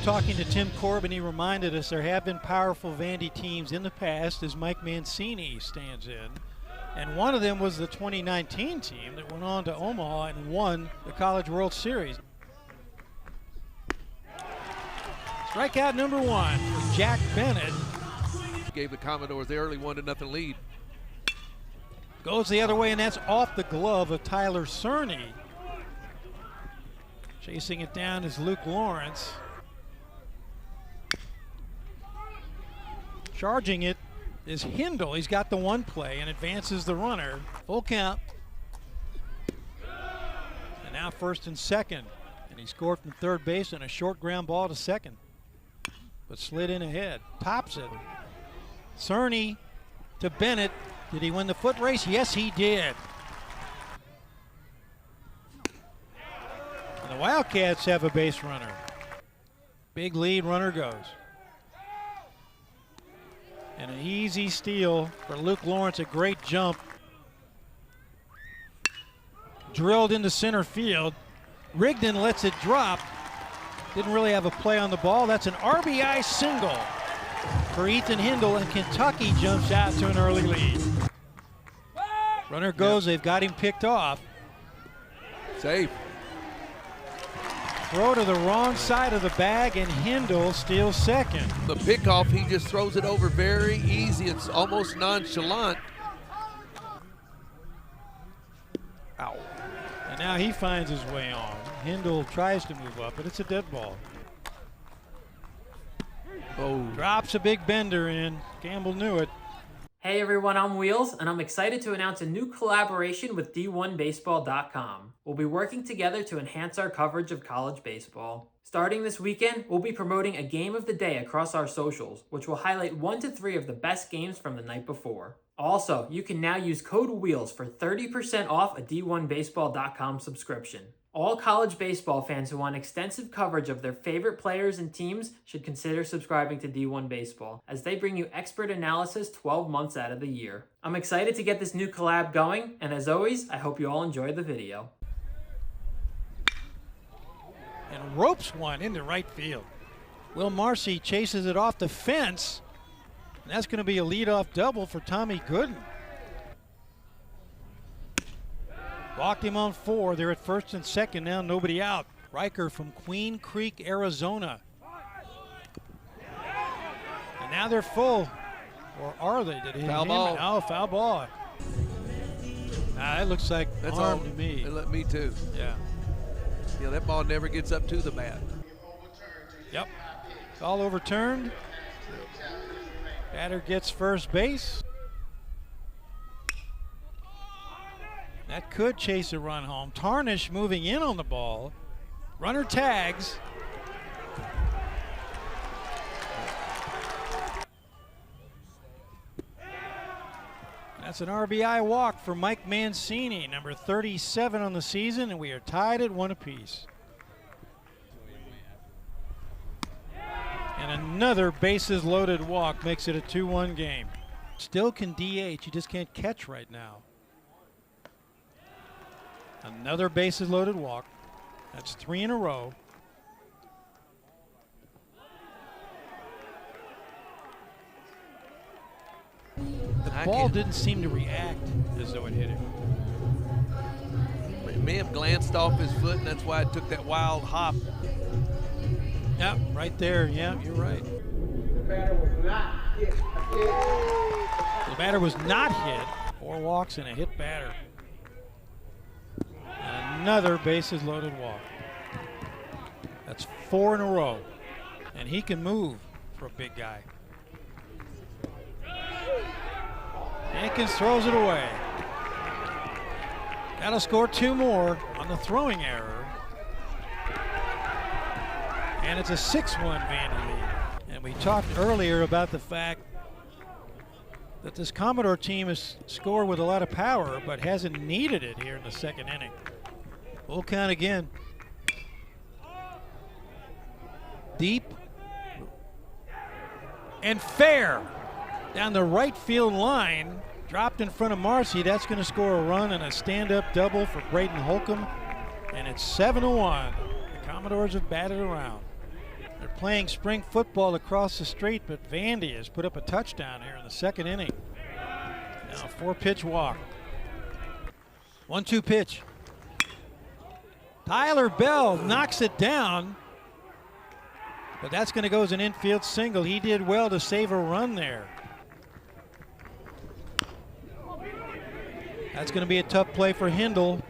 talking to Tim Corbin, he reminded us there have been powerful Vandy teams in the past as Mike Mancini stands in. And one of them was the 2019 team that went on to Omaha and won the College World Series. Strikeout number 1 for Jack Bennett. Gave the Commodores the early 1-0 lead. Goes the other way, and that's off the glove of Tyler Cerny. Chasing it down is Luke Lawrence. Charging it is Hindle. He's got the one play and advances the runner. Full count. And now first and second. And he scored from third base on a short ground ball to second. But slid in ahead. Tops it. Cerny to Bennett. Did he win the foot race? Yes, he did. And the Wildcats have a base runner. Big lead, runner goes. And an easy steal for Luke Lawrence, a great jump. Drilled into center field. Rigdon lets it drop. Didn't really have a play on the ball. That's an RBI single for Ethan Hindle, and Kentucky jumps out to an early lead. Runner goes, they've got him picked off. Safe. Throw to the wrong side of the bag, and Hindle steals second. The pickoff, he just throws it over very easy. It's almost nonchalant. Ow. And now he finds his way on. Hindle tries to move up, but it's a dead ball. Oh. Drops a big bender in. Campbell knew it. Hey everyone, I'm Wheels, and I'm excited to announce a new collaboration with D1Baseball.com. We'll be working together to enhance our coverage of college baseball. Starting this weekend, we'll be promoting a game of the day across our socials, which will highlight 1 to 3 of the best games from the night before. Also, you can now use code WHEELS for 30% off a D1Baseball.com subscription. All college baseball fans who want extensive coverage of their favorite players and teams should consider subscribing to D1 Baseball, as they bring you expert analysis 12 months out of the year. I'm excited to get this new collab going, and as always, I hope you all enjoy the video. And ropes one into right field. Will Marcy chases it off the fence, and that's going to be a leadoff double for Tommy Gooden. Walked him on 4. They're at first and second now, nobody out. Riker from Queen Creek, Arizona. And now they're full. Or are they? Did he hit foul him? ball? Oh, foul ball. That looks like That's arm all, to me. Me too. Yeah. Yeah, that ball never gets up to the bat. Yep. All overturned. Batter gets first base. That could chase a run home. Tarnish moving in on the ball. Runner tags. That's an RBI walk for Mike Mancini, number 37 on the season, and we are tied at 1 apiece. And another bases loaded walk makes it a 2-1 game. Still can DH, he just can't catch right now. Another bases loaded walk. That's 3 in a row. The ball didn't seem to react as though it hit him. It may have glanced off his foot, and that's why it took that wild hop. Yeah, right there. Yeah, you're right. The batter was not hit. The batter was not hit. 4 walks and a hit batter. Another bases loaded walk. That's 4 in a row. And he can move for a big guy. Hankins throws it away. That'll score 2 more on the throwing error. And it's a 6-1 Vandy lead. And we talked earlier about the fact that this Commodore team has scored with a lot of power, but hasn't needed it here in the second inning. Full count again. Deep. And fair. Down the right field line. Dropped in front of Marcy. That's going to score a run and a stand-up double for Braden Holcomb. And it's 7-1. The Commodores have batted around. They're playing spring football across the street, but Vandy has put up a touchdown here in the second inning. Now a 4-pitch walk. 1-2 pitch. Tyler Bell knocks it down, but that's going to go as an infield single. He did well to save a run there. That's going to be a tough play for Hindle.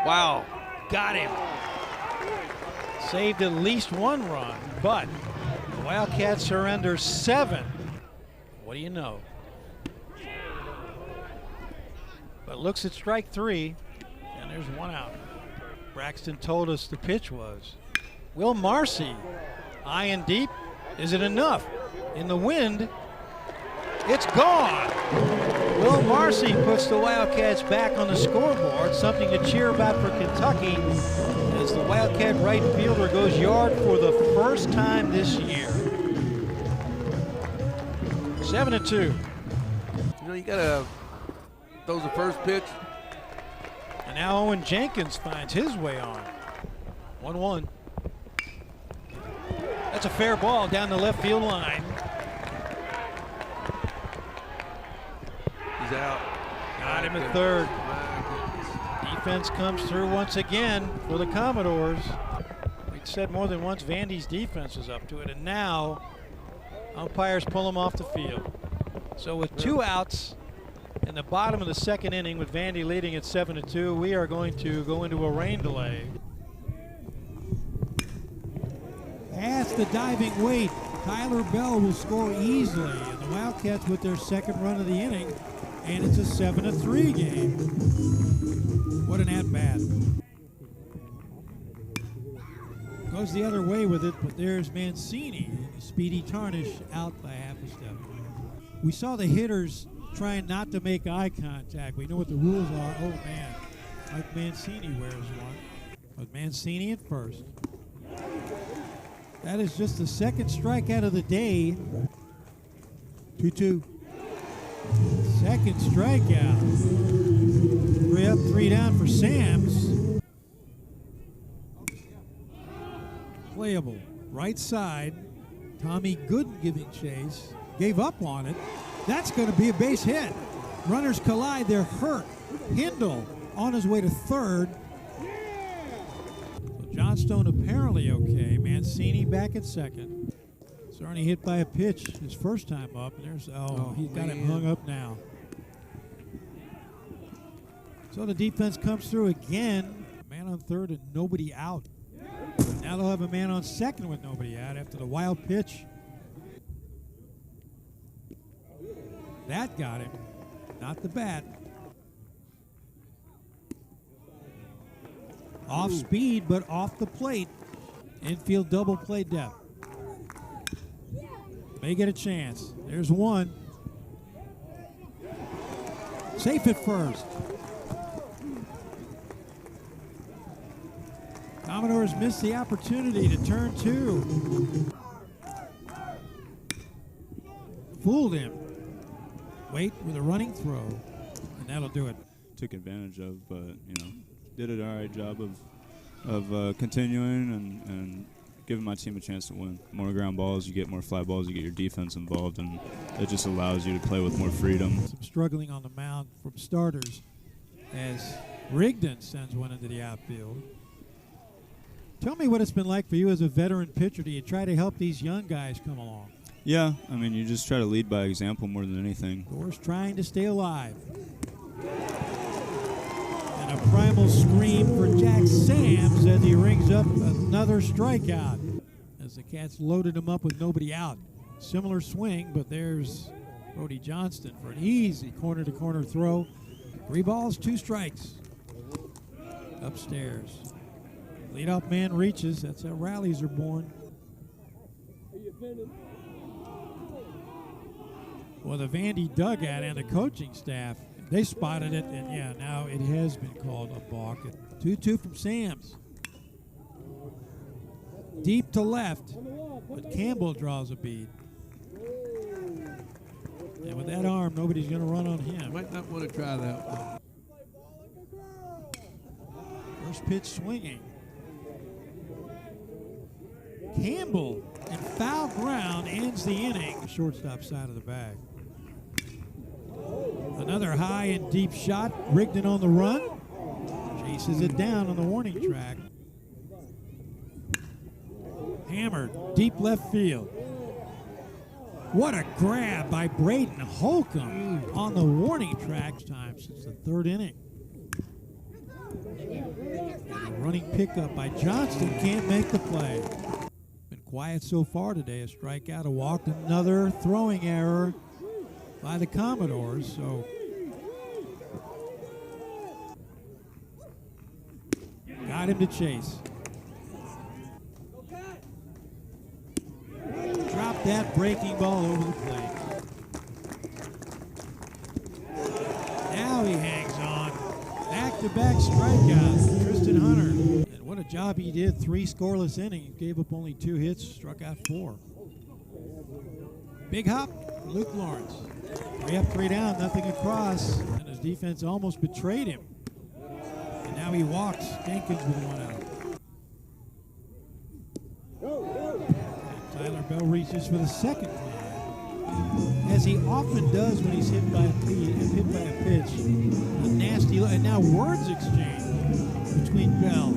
Wow. Got him. Saved at least one run, but the Wildcats are under 7. What do you know? But looks at strike 3, and there's one out. Braxton told us the pitch was. Will Marcy, high and deep. Is it enough? In the wind, it's gone. Will Marcy puts the Wildcats back on the scoreboard, something to cheer about for Kentucky as the Wildcat right fielder goes yard for the first time this year. 7-2. You know, you gotta throw the first pitch. And now Owen Jenkins finds his way on. 1-1. That's a fair ball down the left field line. He's out. Got him at third. Defense comes through once again for the Commodores. We've said more than once Vandy's defense is up to it, and now umpires pull him off the field. So with 2 outs in the bottom of the second inning with Vandy leading at 7-2, we are going to go into a rain delay. Past the diving weight, Tyler Bell will score easily, and the Wildcats with their second run of the inning, and it's a 7-3 game. What an at-bat. Goes the other way with it, but there's Mancini. Speedy Tarnish out by half a step. We saw the hitters trying not to make eye contact. We know what the rules are. Oh, man. Mike Mancini wears one. But Mancini at first. That is just the second strikeout of the day. 2-2. Second strikeout. 3 up, 3 down for Sams. Playable. Right side. Tommy Gooden giving chase. Gave up on it. That's going to be a base hit. Runners collide. They're hurt. Hindle on his way to third. So Johnstone apparently okay. Mancini back at second. Cerny hit by a pitch his first time up. And there's he's got him hung up now. So the defense comes through again. Man on third and nobody out. Now they'll have a man on second with nobody out after the wild pitch. That got him, not the bat. Off speed, but off the plate. Infield double play depth. May get a chance. There's one. Safe at first. Commodores missed the opportunity to turn 2. Fooled him. Wait with a running throw, and that'll do it. Took advantage of, but did an all right job of continuing and giving my team a chance to win. More ground balls, you get more fly balls, you get your defense involved, and it just allows you to play with more freedom. Some struggling on the mound from starters as Rigdon sends one into the outfield. Tell me what it's been like for you as a veteran pitcher. Do you try to help these young guys come along? Yeah, I mean, you just try to lead by example more than anything. Doors trying to stay alive. And a primal scream for Jack Sams as he rings up another strikeout as the Cats loaded him up with nobody out. Similar swing, but there's Brody Johnston for an easy corner-to-corner throw. 3 balls, 2 strikes. Upstairs. Leadoff man reaches. That's how rallies are born. Well, the Vandy dugout and the coaching staff, they spotted it, and yeah, now it has been called a balk. 2-2 from Sams. Deep to left, but Campbell draws a bead. And with that arm, nobody's going to run on him. Might not want to try that one. First pitch swinging. Campbell and foul ground ends the inning. Shortstop side of the bag. Another high and deep shot. Rigdon on the run. Chases it down on the warning track. Hammered deep left field. What a grab by Braden Holcomb on the warning track. Time since the third inning. And a running pickup by Johnston can't make the play. Been quiet so far today. A strikeout, a walk, another throwing error by the Commodores. So got him to chase. Dropped that breaking ball over the plate. Now he hangs on. Back-to-back strikeouts. Tristan Hunter. And what a job he did. 3 scoreless innings. Gave up only 2 hits. Struck out 4. Big hop. Luke Lawrence. 3 up, 3 down. Nothing across. And his defense almost betrayed him. And now he walks. Jenkins with 1 out. Tyler Bell reaches for the second time, as he often does when he's hit by a pitch. A nasty look, and now words exchange between Bell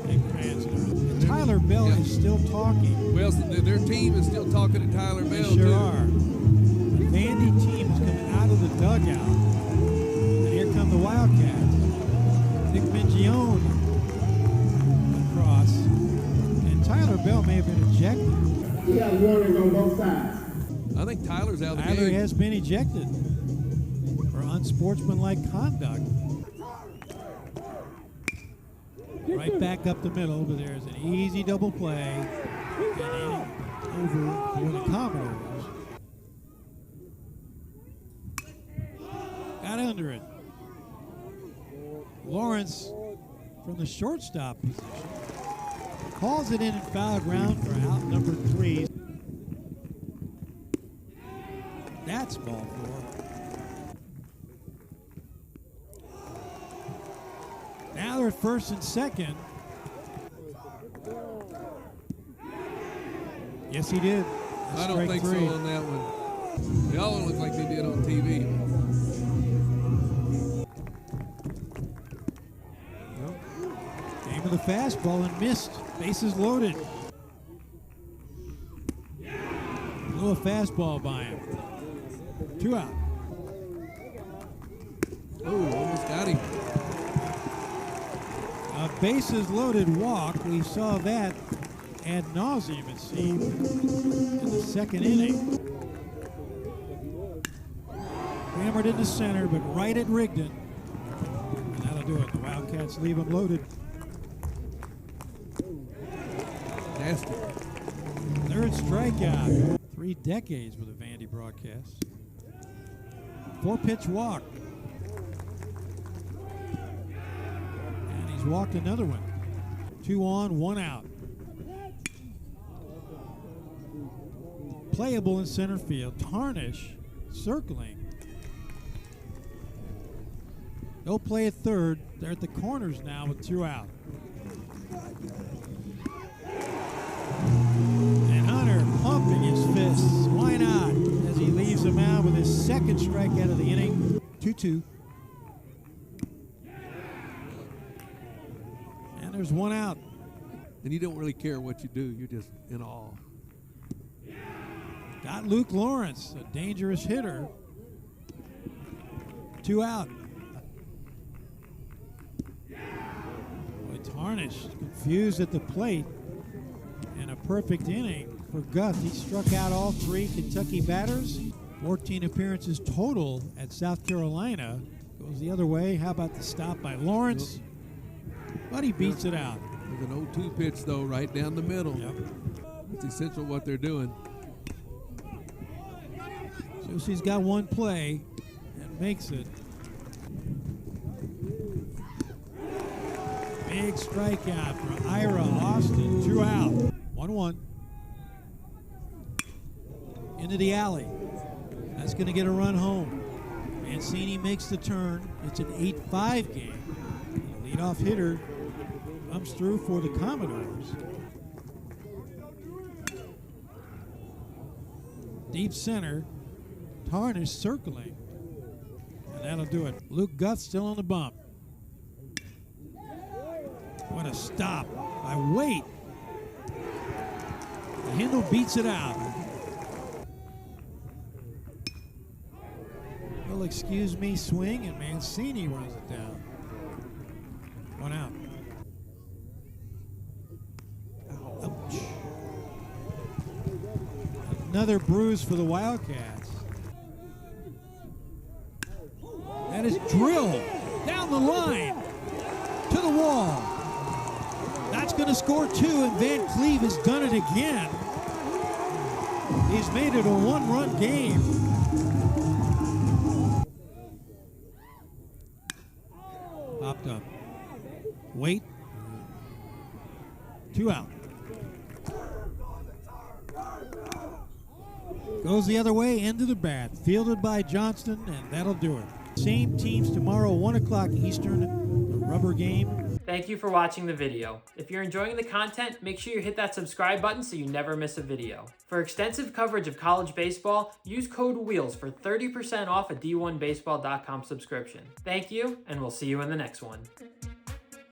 and Cranston. And Tyler Bell is still talking. Well, their team is still talking to Tyler Bell. They sure too. are. The Vandy team is coming out of the dugout, and here come the Wildcats. Nick Mingione across, and Tyler Bell may have been ejected. We have warnings on both sides. I think Tyler's out of the Tyler game. has been ejected for unsportsmanlike conduct. Right back up the middle, but there's an easy double play. And inning over for the Commodores. Got under it. Lawrence from the shortstop position calls it in and foul ground for out number 3. That's ball 4. Now they're at first and second. Yes, he did. That's I don't strike think 3. so on that one. They all look like they did on TV. Game of the fastball and missed. Bases loaded. Blew a fastball by him. 2 out. Oh, almost got him. A bases loaded walk. We saw that ad nauseum, it seemed, in the second inning. Hammered into center, but right at Rigdon. And that'll do it. The Wildcats leave him loaded. Nasty. Third strikeout. 3 decades with a Vandy broadcast. 4-pitch walk. And he's walked another one. 2 on, 1 out. Playable in center field. Tarnish circling. No play at third. They're at the corners now with 2 out. And Hunter pumping his fists. Why not? As he leaves him out with his second strikeout of the inning. 2-2. And there's 1 out. And you don't really care what you do. You're just in awe. Got Luke Lawrence, a dangerous hitter. 2 out. Boy, Tarnish confused at the plate. And a perfect inning for Guth. He struck out all 3 Kentucky batters. 14 appearances total at South Carolina. Goes the other way. How about the stop by Lawrence? But he beats it out. With an 0-2 pitch, though, right down the middle. Yep. It's essential what they're doing. Susie's got 1 play and makes it. Big strikeout for Ira Austin. 2 out. 1-1. Into the alley. That's going to get a run home. Mancini makes the turn. It's an 8-5 game. The leadoff hitter comes through for the Commodores. Deep center. Tarnish circling. And that'll do it. Luke Guth still on the bump. What a stop by Waite. Hindle beats it out. Well, excuse me, swing, and Mancini runs it down. 1 out. Ouch. Another bruise for the Wildcats. That is drilled down the line to the wall. That's going to score 2, and Van Cleve has done it again. He's made it a 1-run game. Popped up. Wait. 2 out. Goes the other way, into the bat. Fielded by Johnston, and that'll do it. Same teams tomorrow, 1 o'clock Eastern, the rubber game. Thank you for watching the video. If you're enjoying the content, make sure you hit that subscribe button so you never miss a video. For extensive coverage of college baseball, use code WHEELS for 30% off a D1Baseball.com subscription. Thank you, and we'll see you in the next one.